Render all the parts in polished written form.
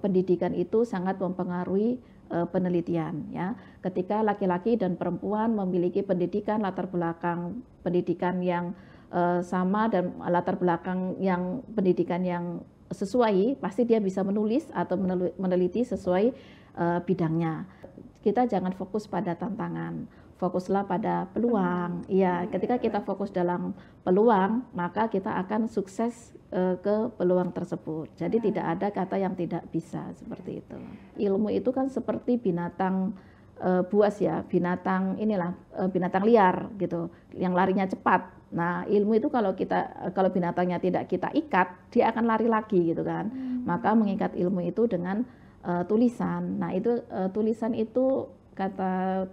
pendidikan itu sangat mempengaruhi penelitian ya. Ketika laki-laki dan perempuan memiliki pendidikan latar belakang pendidikan yang sama dan latar belakang yang pendidikan yang sesuai, pasti dia bisa menulis atau meneliti sesuai bidangnya. Kita jangan fokus pada tantangan, fokuslah pada peluang. Iya, ketika kita fokus dalam peluang, maka kita akan sukses ke peluang tersebut. Jadi tidak ada kata yang tidak bisa, seperti itu. Ilmu itu kan seperti binatang buas ya, binatang binatang liar gitu, yang larinya cepat. Nah, ilmu itu kalau binatangnya tidak kita ikat, dia akan lari lagi gitu kan. Maka mengikat ilmu itu dengan tulisan. Nah, itu tulisan itu kata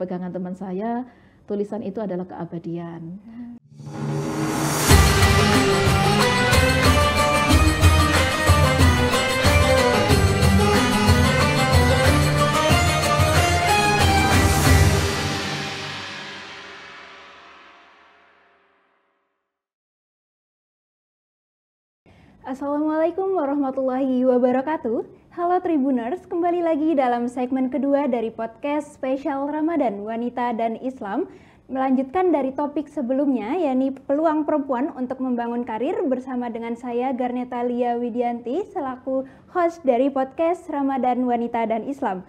pegangan teman saya, tulisan itu adalah keabadian. Assalamualaikum warahmatullahi wabarakatuh. Halo Tribuners, kembali lagi dalam segmen kedua dari podcast spesial Ramadan Wanita dan Islam. Melanjutkan dari topik sebelumnya, yakni peluang perempuan untuk membangun karir bersama dengan saya Garneta Lia Widianti selaku host dari podcast Ramadan Wanita dan Islam.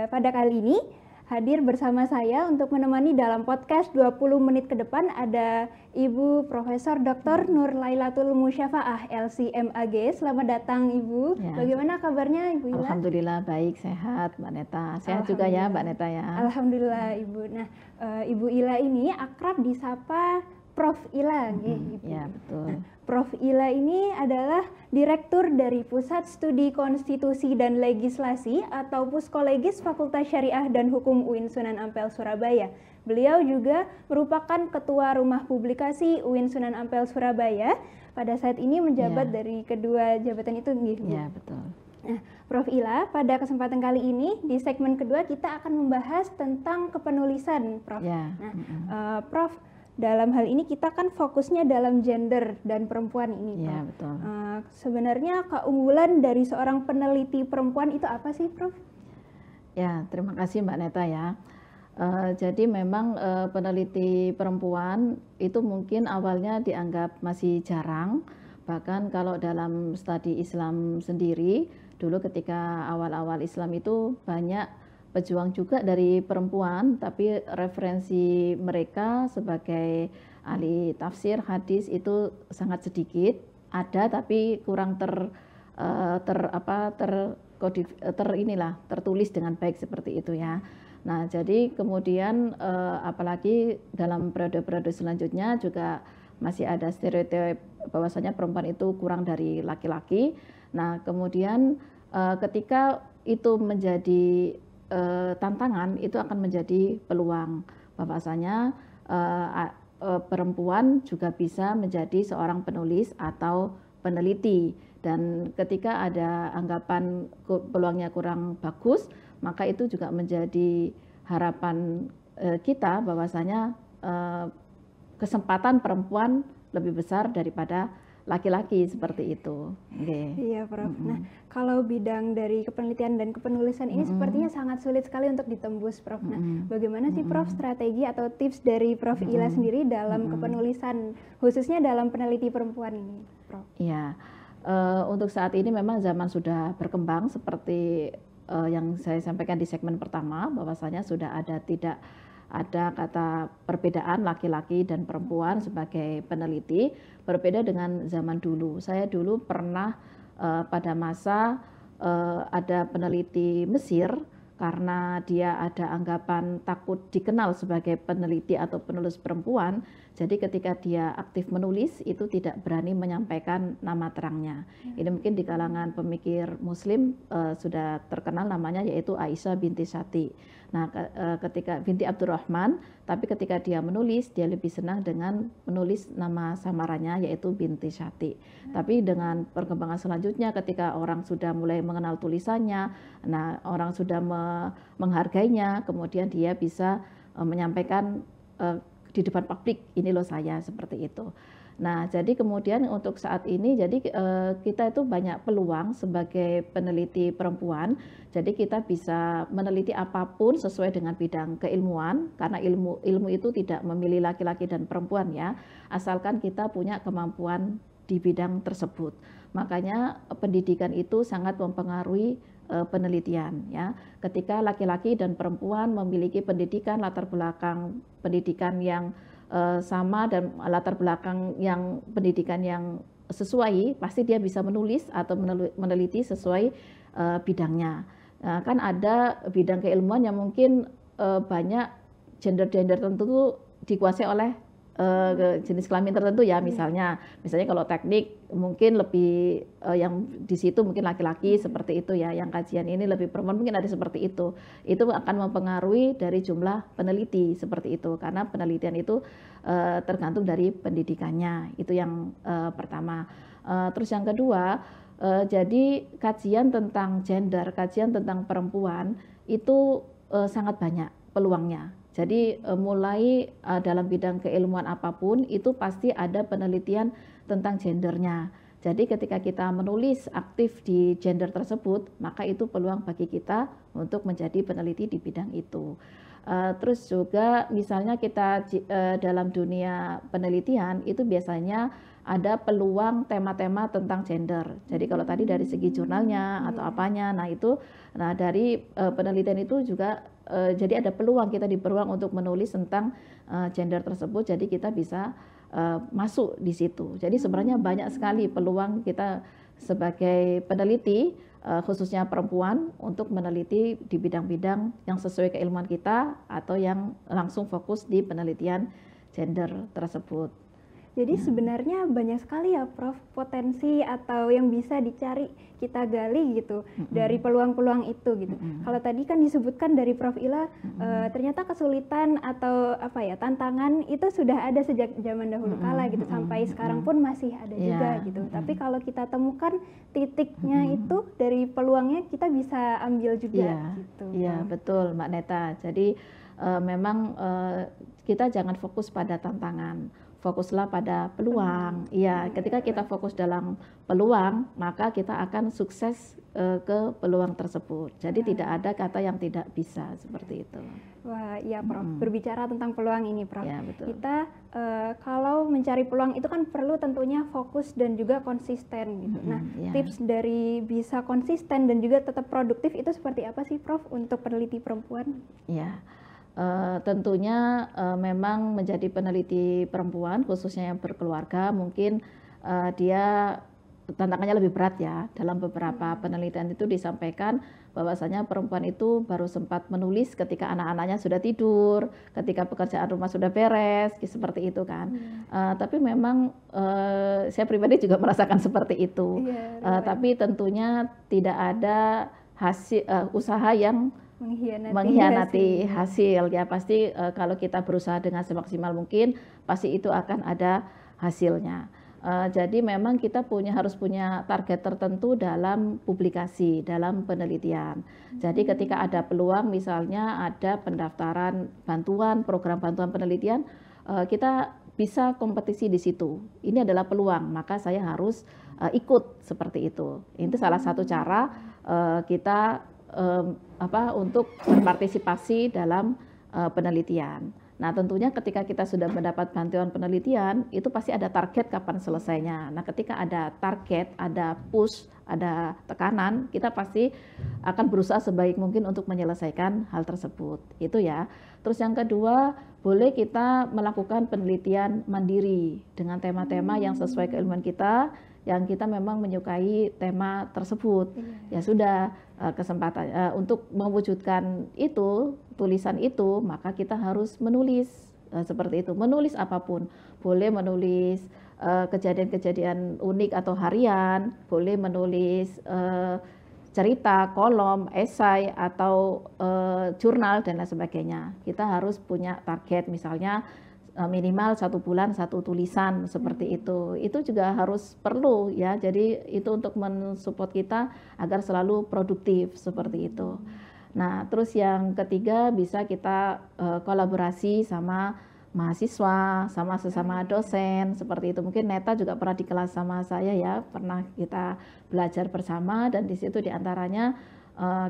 Pada kali ini hadir bersama saya untuk menemani dalam podcast 20 menit ke depan ada Ibu Profesor Dr. Nur Lailatul Musyafaah LC.MAG. Selamat datang Ibu. Ya. Bagaimana kabarnya Ibu Ila? Alhamdulillah baik, sehat Mbak Neta. Sehat juga ya Mbak Neta ya. Alhamdulillah Ibu. Nah, Ibu Ila ini akrab disapa Prof. Ila. Gitu. Ya betul. Nah, Prof. Ila ini adalah Direktur dari Pusat Studi Konstitusi dan Legislasi atau Puskolegis Fakultas Syariah dan Hukum UIN Sunan Ampel Surabaya. Beliau juga merupakan Ketua Rumah Publikasi UIN Sunan Ampel Surabaya. Pada saat ini menjabat dari kedua jabatan itu. Ya betul. Nah, Prof. Ila, pada kesempatan kali ini di segmen kedua kita akan membahas tentang kepenulisan, Prof. Ya. Nah, Prof, dalam hal ini kita kan fokusnya dalam gender dan perempuan ini, Prof. Ya, betul. Sebenarnya keunggulan dari seorang peneliti perempuan itu apa sih, Prof? Ya, terima kasih Mbak Neta ya. Jadi memang peneliti perempuan itu mungkin awalnya dianggap masih jarang. Bahkan kalau dalam studi Islam sendiri, dulu ketika awal-awal Islam itu banyak pejuang juga dari perempuan, tapi referensi mereka sebagai ahli tafsir hadis itu sangat sedikit. Ada tapi kurang tertulis dengan baik seperti itu ya. Nah, jadi kemudian apalagi dalam periode-periode selanjutnya juga masih ada stereotip bahwasanya perempuan itu kurang dari laki-laki. Nah, kemudian ketika itu menjadi tantangan, itu akan menjadi peluang bahwasanya perempuan juga bisa menjadi seorang penulis atau peneliti. Dan ketika ada anggapan peluangnya kurang bagus, maka itu juga menjadi harapan kita bahwasanya kesempatan perempuan lebih besar daripada laki-laki seperti itu. Okay. Iya, Prof. Nah, kalau bidang dari kepenelitian dan kepenulisan ini sepertinya sangat sulit sekali untuk ditembus, Prof. Nah, bagaimana sih, Prof, strategi atau tips dari Prof. Ila sendiri dalam kepenulisan, khususnya dalam peneliti perempuan ini, Prof? Iya, untuk saat ini memang zaman sudah berkembang seperti yang saya sampaikan di segmen pertama, bahwasanya sudah tidak ada kata perbedaan laki-laki dan perempuan sebagai peneliti, berbeda dengan zaman dulu. Saya dulu pernah pada masa ada peneliti Mesir, karena dia ada anggapan takut dikenal sebagai peneliti atau penulis perempuan, jadi ketika dia aktif menulis itu tidak berani menyampaikan nama terangnya. Ini mungkin di kalangan pemikir Muslim sudah terkenal namanya, yaitu Aisyah binti Sati. Nah, ketika binti Abdurrahman, tapi ketika dia menulis, dia lebih senang dengan menulis nama samarannya, yaitu binti Sati. Tapi dengan perkembangan selanjutnya, ketika orang sudah mulai mengenal tulisannya, nah orang sudah menghargainya, kemudian dia bisa menyampaikan di depan publik, ini loh saya, seperti itu. Nah, jadi kemudian untuk saat ini, jadi kita itu banyak peluang sebagai peneliti perempuan. Jadi kita bisa meneliti apapun sesuai dengan bidang keilmuan, karena ilmu itu tidak memilih laki-laki dan perempuan ya, asalkan kita punya kemampuan di bidang tersebut. Makanya pendidikan itu sangat mempengaruhi penelitian ya. Ketika laki-laki dan perempuan memiliki pendidikan, latar belakang pendidikan yang sama dan latar belakang yang pendidikan yang sesuai, pasti dia bisa menulis atau meneliti sesuai bidangnya. Nah, kan ada bidang keilmuan yang mungkin banyak gender-gender tertentu dikuasai oleh jenis kelamin tertentu ya, misalnya kalau teknik mungkin lebih yang di situ mungkin laki-laki seperti itu ya, yang kajian ini lebih perempuan mungkin ada seperti itu akan mempengaruhi dari jumlah peneliti seperti itu, karena penelitian itu tergantung dari pendidikannya, itu yang pertama. Terus yang kedua, jadi kajian tentang gender, kajian tentang perempuan itu sangat banyak peluangnya. Jadi mulai dalam bidang keilmuan apapun itu pasti ada penelitian tentang gendernya. Jadi ketika kita menulis aktif di gender tersebut, maka itu peluang bagi kita untuk menjadi peneliti di bidang itu. Terus juga misalnya kita dalam dunia penelitian itu biasanya ada peluang tema-tema tentang gender. Jadi kalau tadi dari segi jurnalnya atau apanya, nah dari penelitian itu juga jadi ada peluang, kita dipeluang untuk menulis tentang gender tersebut, jadi kita bisa masuk di situ. Jadi sebenarnya banyak sekali peluang kita sebagai peneliti, khususnya perempuan, untuk meneliti di bidang-bidang yang sesuai keilmuan kita atau yang langsung fokus di penelitian gender tersebut. Jadi sebenarnya banyak sekali ya Prof potensi atau yang bisa dicari kita gali gitu dari peluang-peluang itu gitu. Kalau tadi kan disebutkan dari Prof Ila ternyata kesulitan atau tantangan itu sudah ada sejak zaman dahulu kala gitu, sampai sekarang pun masih ada juga gitu. Tapi kalau kita temukan titiknya itu dari peluangnya, kita bisa ambil juga gitu. Iya, betul Mbak Neta. Jadi memang kita jangan fokus pada tantangan, fokuslah pada peluang. Iya, ketika kita fokus dalam peluang, maka kita akan sukses ke peluang tersebut. Jadi tidak ada kata yang tidak bisa, seperti itu. Wah, iya Prof. Berbicara tentang peluang ini, Prof. Ya, betul. Kita kalau mencari peluang itu kan perlu tentunya fokus dan juga konsisten gitu. Nah, tips dari bisa konsisten dan juga tetap produktif itu seperti apa sih, Prof, untuk peneliti perempuan? Ya. Tentunya memang menjadi peneliti perempuan, khususnya yang berkeluarga, mungkin dia tantangannya lebih berat ya. Dalam beberapa penelitian itu disampaikan bahwasanya perempuan itu baru sempat menulis ketika anak-anaknya sudah tidur, ketika pekerjaan rumah sudah beres, seperti itu kan. Tapi memang saya pribadi juga merasakan seperti itu. Tapi tentunya tidak ada hasil usaha yang mengkhianati hasil ya. Pasti kalau kita berusaha dengan semaksimal mungkin, pasti itu akan ada hasilnya. Jadi memang kita harus punya target tertentu dalam publikasi, dalam penelitian. Jadi ketika ada peluang, misalnya ada pendaftaran bantuan, program bantuan penelitian, kita bisa kompetisi di situ. Ini adalah peluang, maka saya harus ikut seperti itu. Itu salah satu cara kita untuk berpartisipasi dalam penelitian. Nah, tentunya ketika kita sudah mendapat bantuan penelitian, itu pasti ada target kapan selesainya. Nah, ketika ada target, ada push, ada tekanan, kita pasti akan berusaha sebaik mungkin untuk menyelesaikan hal tersebut. Itu ya. Terus yang kedua, boleh kita melakukan penelitian mandiri dengan tema-tema yang sesuai keilmuan kita, yang kita memang menyukai tema tersebut. Ya sudah, kesempatan untuk mewujudkan itu, tulisan itu, maka kita harus menulis seperti itu. Menulis apapun, boleh menulis kejadian-kejadian unik atau harian, boleh menulis cerita, kolom, esai atau jurnal dan lain sebagainya. Kita harus punya target, misalnya minimal 1 bulan 1 tulisan seperti itu. Itu juga harus perlu ya. Jadi itu untuk mensupport kita agar selalu produktif seperti itu. Nah, terus yang ketiga bisa kita kolaborasi sama mahasiswa, sama sesama dosen, seperti itu. Mungkin Neta juga pernah di kelas sama saya ya, pernah kita belajar bersama, dan di situ diantaranya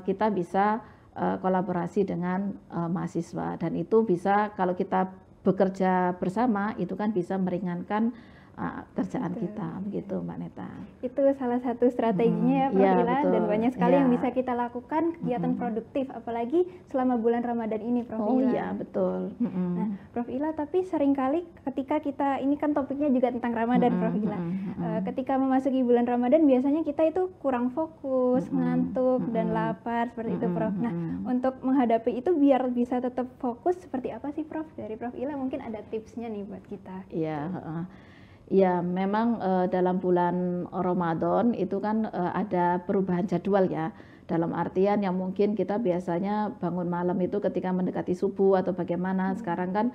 kita bisa kolaborasi dengan mahasiswa, dan itu bisa kalau kita bekerja bersama itu kan bisa meringankan kerjaan kita, begitu Mbak Neta. Itu salah satu strateginya ya Prof Ila, dan banyak sekali yang bisa kita lakukan kegiatan produktif, apalagi selama bulan Ramadan ini Prof Ila. Oh iya betul. Nah Prof Ila, tapi seringkali ketika kita, ini kan topiknya juga tentang Ramadan Prof Ila, ketika memasuki bulan Ramadan biasanya kita itu kurang fokus, ngantuk dan lapar seperti itu Prof. Nah untuk menghadapi itu biar bisa tetap fokus seperti apa sih Prof? Dari Prof Ila mungkin ada tipsnya nih buat kita. Iya. Ya, memang dalam bulan Ramadan itu kan ada perubahan jadwal ya. Dalam artian yang mungkin kita biasanya bangun malam itu ketika mendekati subuh atau bagaimana. Sekarang kan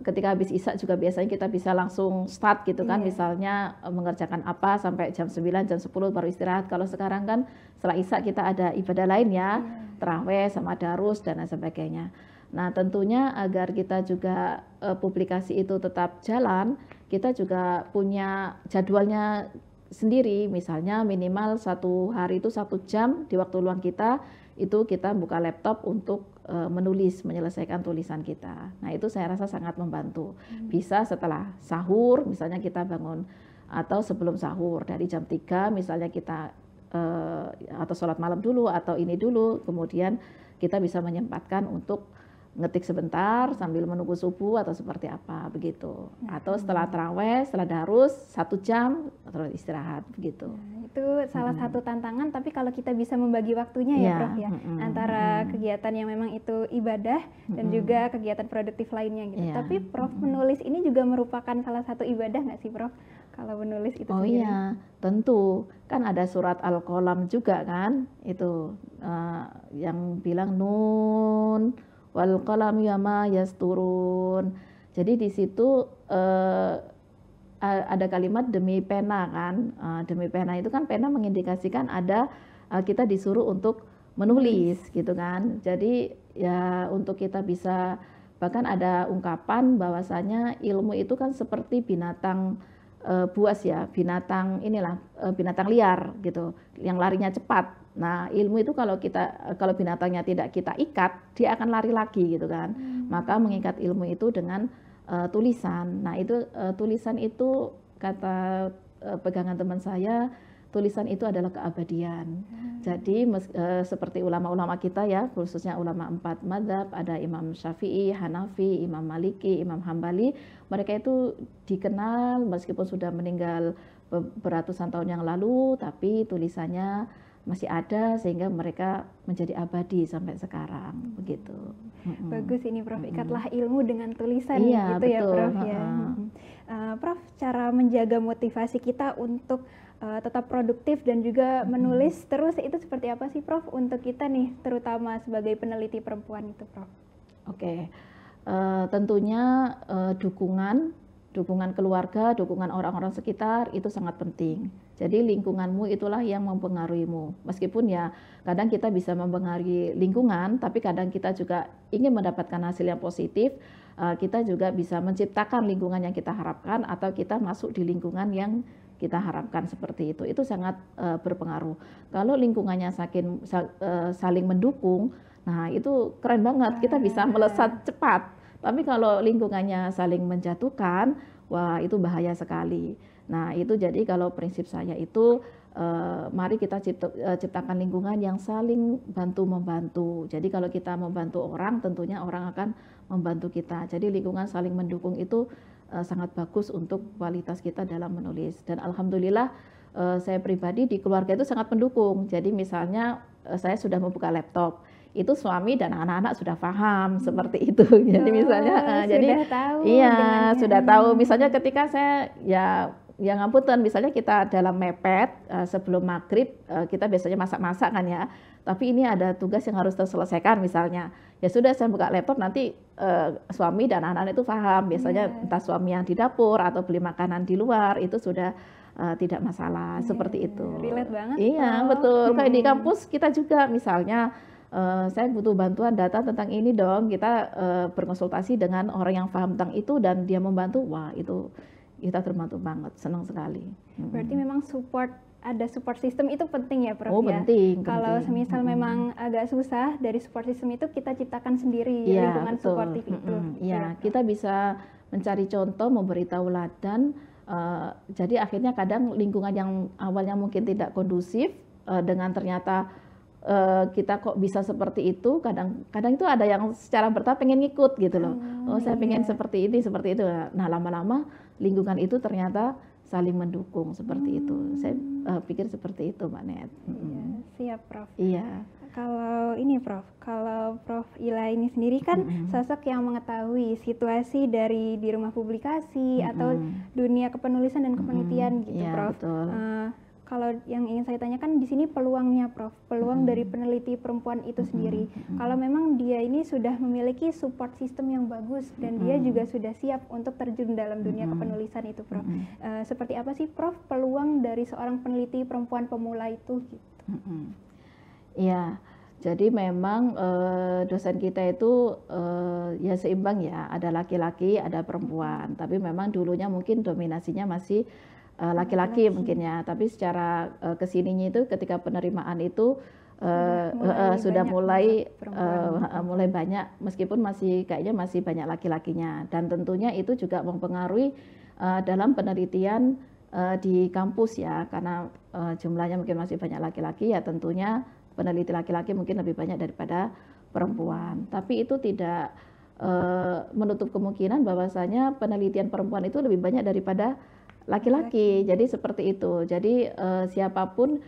ketika habis Isya juga biasanya kita bisa langsung start gitu kan. Misalnya mengerjakan apa sampai jam 9, jam 10 baru istirahat. Kalau sekarang kan setelah Isya kita ada ibadah lain ya, tarawih sama darus dan lain sebagainya. Nah tentunya agar kita juga publikasi itu tetap jalan, kita juga punya jadwalnya sendiri, misalnya minimal satu hari itu 1 jam di waktu luang kita, itu kita buka laptop untuk menulis, menyelesaikan tulisan kita. Nah itu saya rasa sangat membantu. Bisa setelah sahur, misalnya kita bangun, atau sebelum sahur, dari jam 3 misalnya kita atau sholat malam dulu, atau ini dulu, kemudian kita bisa menyempatkan untuk ngetik sebentar sambil menunggu subuh atau seperti apa begitu, atau setelah taraweh, setelah darus 1 jam terus istirahat begitu. Itu salah satu tantangan, tapi kalau kita bisa membagi waktunya ya Prof ya, antara kegiatan yang memang itu ibadah dan juga kegiatan produktif lainnya gitu. Tapi Prof, menulis ini juga merupakan salah satu ibadah nggak sih Prof? Kalau menulis itu sendiri? Oh iya, tentu. Kan ada surat Al-Qalam juga kan, itu yang bilang nun wal qalami ma yasturun. Jadi di situ ada kalimat demi pena kan. Demi pena itu kan pena mengindikasikan ada kita disuruh untuk menulis gitu kan. Jadi ya untuk kita bisa, bahkan ada ungkapan bahwasanya ilmu itu kan seperti binatang buas ya, binatang binatang liar gitu, yang larinya cepat. Nah ilmu itu kalau binatangnya tidak kita ikat, dia akan lari lagi gitu kan. Maka mengikat ilmu itu dengan tulisan. Nah itu tulisan itu kata pegangan teman saya, tulisan itu adalah keabadian. Jadi seperti ulama-ulama kita ya, khususnya ulama 4 madzhab, ada Imam Syafi'i, Hanafi, Imam Maliki, Imam Hambali, mereka itu dikenal meskipun sudah meninggal beratusan tahun yang lalu, tapi tulisannya masih ada sehingga mereka menjadi abadi sampai sekarang begitu. Bagus ini Prof, ikatlah ilmu dengan tulisan gitu betul. Ya Prof ya. Prof, cara menjaga motivasi kita untuk tetap produktif dan juga menulis terus itu seperti apa sih Prof untuk kita nih, terutama sebagai peneliti perempuan itu Prof? Oke, tentunya dukungan keluarga, dukungan orang-orang sekitar itu sangat penting. Jadi lingkunganmu itulah yang mempengaruhimu. Meskipun ya kadang kita bisa mempengaruhi lingkungan, tapi kadang kita juga ingin mendapatkan hasil yang positif. Kita juga bisa menciptakan lingkungan yang kita harapkan, atau kita masuk di lingkungan yang kita harapkan seperti itu. Itu sangat berpengaruh. Kalau lingkungannya saling mendukung, nah itu keren banget. Kita bisa melesat cepat. Tapi kalau lingkungannya saling menjatuhkan, wah itu bahaya sekali. Nah itu jadi kalau prinsip saya itu mari kita ciptakan lingkungan yang saling bantu-membantu. Jadi kalau kita membantu orang, tentunya orang akan membantu kita. Jadi lingkungan saling mendukung itu sangat bagus untuk kualitas kita dalam menulis. Dan alhamdulillah saya pribadi di keluarga itu sangat mendukung. Jadi misalnya saya sudah membuka laptop, itu suami dan anak-anak sudah paham seperti itu. Jadi misalnya sudah tahu. Iya, sudah tahu. Misalnya ketika saya ya ngapunten, misalnya kita dalam mepet sebelum maghrib, kita biasanya masak-masak kan ya. Tapi ini ada tugas yang harus terselesaikan misalnya. Ya sudah, saya buka laptop, nanti suami dan anak-anak itu paham. Biasanya entah suami yang di dapur atau beli makanan di luar, itu sudah tidak masalah seperti itu. Relate banget. Iya, betul. Kayak di kampus kita juga misalnya saya butuh bantuan data tentang ini dong, kita berkonsultasi dengan orang yang paham tentang itu dan dia membantu, wah itu kita terbantu banget, senang sekali. Berarti memang ada support system itu penting ya Prof Oh ya? penting. Kalau semisal memang agak susah, dari support system itu kita ciptakan sendiri lingkungan suportif itu. Iya, kita bisa mencari contoh, memberi tauladan. Jadi akhirnya kadang lingkungan yang awalnya mungkin tidak kondusif, dengan ternyata kita kok bisa seperti itu, kadang itu ada yang secara bertahap pengen ngikut gitu loh. Saya pengen seperti ini, seperti itu. Nah lama-lama lingkungan itu ternyata saling mendukung seperti itu. Saya pikir seperti itu Mbak Net. Iya, siap Prof. Iya. Kalau ini Prof, kalau Prof Ila ini sendiri kan sosok yang mengetahui situasi di rumah publikasi atau dunia kepenulisan dan kepenelitian gitu Prof. Betul. Kalau yang ingin saya tanyakan di sini peluangnya Prof, peluang dari peneliti perempuan itu sendiri. Kalau memang dia ini sudah memiliki support system yang bagus dan dia juga sudah siap untuk terjun dalam dunia kepenulisan itu Prof. Seperti apa sih Prof peluang dari seorang peneliti perempuan pemula itu gitu? Iya, jadi memang dosen kita itu ya seimbang ya, ada laki-laki, ada perempuan. Tapi memang dulunya mungkin dominasinya masih laki-laki mungkin ya, tapi secara kesininya itu ketika penerimaan itu sudah mulai banyak, meskipun kayaknya masih banyak laki-lakinya, dan tentunya itu juga mempengaruhi dalam penelitian di kampus ya, karena jumlahnya mungkin masih banyak laki-laki ya, tentunya peneliti laki-laki mungkin lebih banyak daripada perempuan. Tapi itu tidak menutup kemungkinan bahwasanya penelitian perempuan itu lebih banyak daripada laki-laki. Jadi seperti itu. Jadi siapapun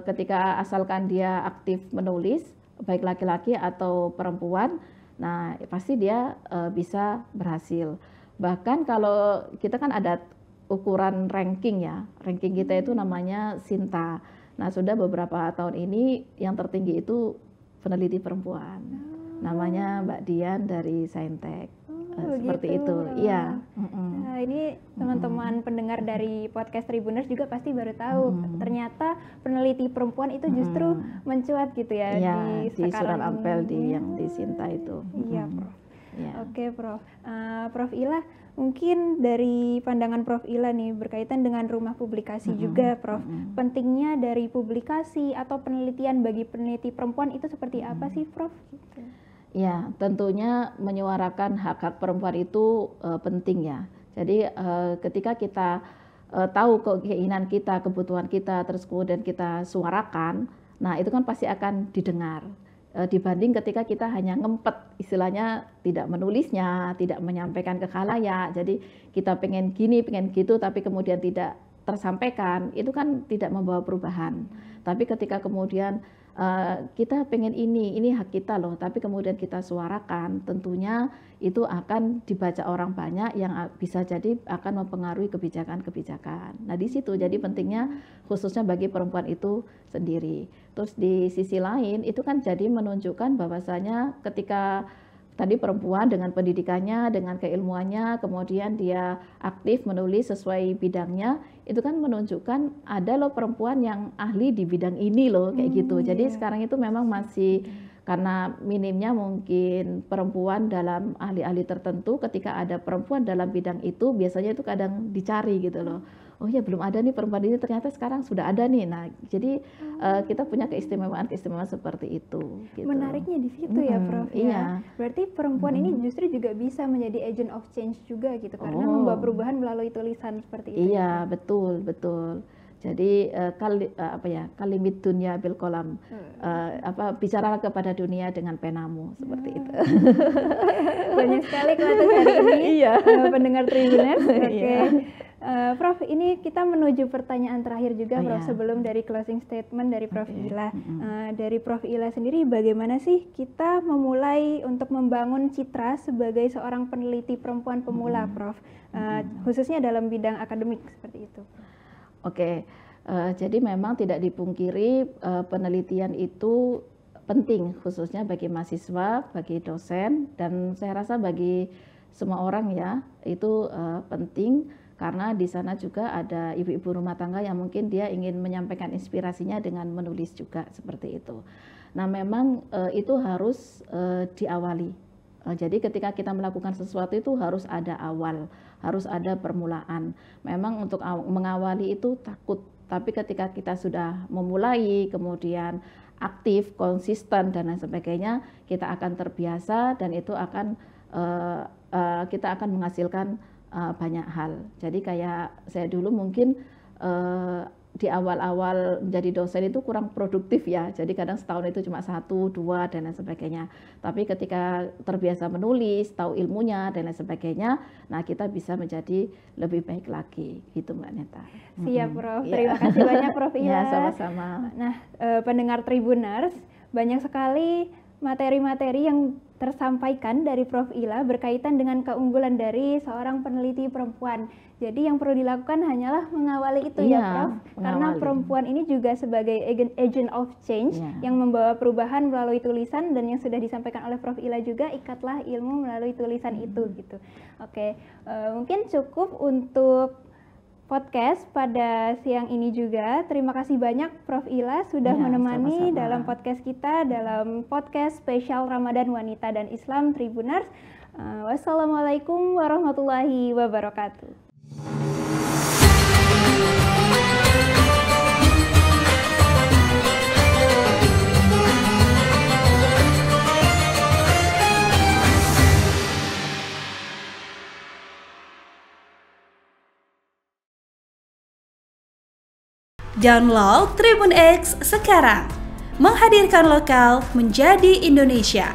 ketika asalkan dia aktif menulis, baik laki-laki atau perempuan, nah pasti dia bisa berhasil. Bahkan kalau kita kan ada ukuran ranking ya, ranking kita itu namanya Sinta. Nah sudah beberapa tahun ini yang tertinggi itu peneliti perempuan, namanya Mbak Dian dari Saintek. Seperti gitu. itu, iya. Nah, ini teman-teman pendengar dari podcast Tribuners juga pasti baru tahu ternyata peneliti perempuan itu justru mencuat gitu ya, di sekarang Surat Ampel ini. yang di Sinta itu. Iya Prof. Ya. Oke Prof. Prof Ila, mungkin dari pandangan Prof Ila nih berkaitan dengan rumah publikasi juga Prof. Pentingnya dari publikasi atau penelitian bagi peneliti perempuan itu seperti apa sih Prof? Gitu. Ya, tentunya menyuarakan hak-hak perempuan itu penting ya. Jadi ketika kita tahu keinginan kita, kebutuhan kita, terus kemudian kita suarakan, nah itu kan pasti akan didengar. Dibanding ketika kita hanya ngempet, istilahnya tidak menulisnya, tidak menyampaikan ke khalayak. Jadi kita pengen gini, pengen gitu, tapi kemudian tidak tersampaikan, itu kan tidak membawa perubahan. Tapi ketika kemudian kita pengen ini hak kita loh, tapi kemudian kita suarakan, tentunya itu akan dibaca orang banyak yang bisa jadi akan mempengaruhi kebijakan-kebijakan. Nah di situ jadi pentingnya khususnya bagi perempuan itu sendiri. Terus di sisi lain itu kan jadi menunjukkan bahwasanya ketika tadi perempuan dengan pendidikannya, dengan keilmuannya, kemudian dia aktif menulis sesuai bidangnya, itu kan menunjukkan ada loh perempuan yang ahli di bidang ini loh, kayak gitu. Jadi sekarang itu memang masih karena minimnya mungkin perempuan dalam ahli-ahli tertentu, ketika ada perempuan dalam bidang itu biasanya itu kadang dicari gitu loh. Oh ya belum ada nih perempuan ini, ternyata sekarang sudah ada nih. Nah jadi kita punya keistimewaan seperti itu. Gitu. Menariknya di situ ya Prof. Iya. Ya. Berarti perempuan ini justru juga bisa menjadi agent of change juga gitu, karena membawa perubahan melalui tulisan seperti itu. Iya betul. Jadi kalimit dunia bil kolam, bicaralah kepada dunia dengan penamu, seperti itu. Banyak sekali kualitas hari ini pendengar Tribuners. Oke. Prof, ini kita menuju pertanyaan terakhir juga Prof, sebelum dari closing statement dari Prof Ila. Dari Prof Ila sendiri, bagaimana sih kita memulai untuk membangun citra sebagai seorang peneliti perempuan pemula Prof, khususnya dalam bidang akademik seperti itu? Oke, jadi memang tidak dipungkiri penelitian itu penting khususnya bagi mahasiswa, bagi dosen, dan saya rasa bagi semua orang ya itu penting. karena di sana juga ada ibu-ibu rumah tangga yang mungkin dia ingin menyampaikan inspirasinya dengan menulis juga seperti itu. Nah, memang itu harus diawali. Jadi ketika kita melakukan sesuatu itu harus ada awal, harus ada permulaan. Memang untuk mengawali itu takut, tapi ketika kita sudah memulai, kemudian aktif, konsisten dan lain sebagainya, kita akan terbiasa dan itu akan kita akan menghasilkan banyak hal. Jadi kayak saya dulu mungkin di awal-awal menjadi dosen itu kurang produktif ya. Jadi kadang setahun itu cuma 1, 2 dan lain sebagainya. Tapi ketika terbiasa menulis, tahu ilmunya dan lain sebagainya, nah kita bisa menjadi lebih baik lagi gitu Mbak Neta. Siap Prof. Terima kasih banyak Prof Ila. Ya, sama-sama. Nah, pendengar Tribuners, banyak sekali materi-materi yang tersampaikan dari Prof Ila berkaitan dengan keunggulan dari seorang peneliti perempuan. Jadi yang perlu dilakukan hanyalah mengawali itu ya Prof, karena perempuan ini juga sebagai agent of change yang membawa perubahan melalui tulisan, dan yang sudah disampaikan oleh Prof Ila juga, ikatlah ilmu melalui tulisan itu gitu. Oke, mungkin cukup untuk podcast pada siang ini juga. Terima kasih banyak Prof Ila sudah menemani sama-sama dalam podcast kita, dalam podcast spesial Ramadan Wanita dan Islam Tribuners. Wassalamualaikum warahmatullahi wabarakatuh. Download Tribun X sekarang, menghadirkan lokal menjadi Indonesia.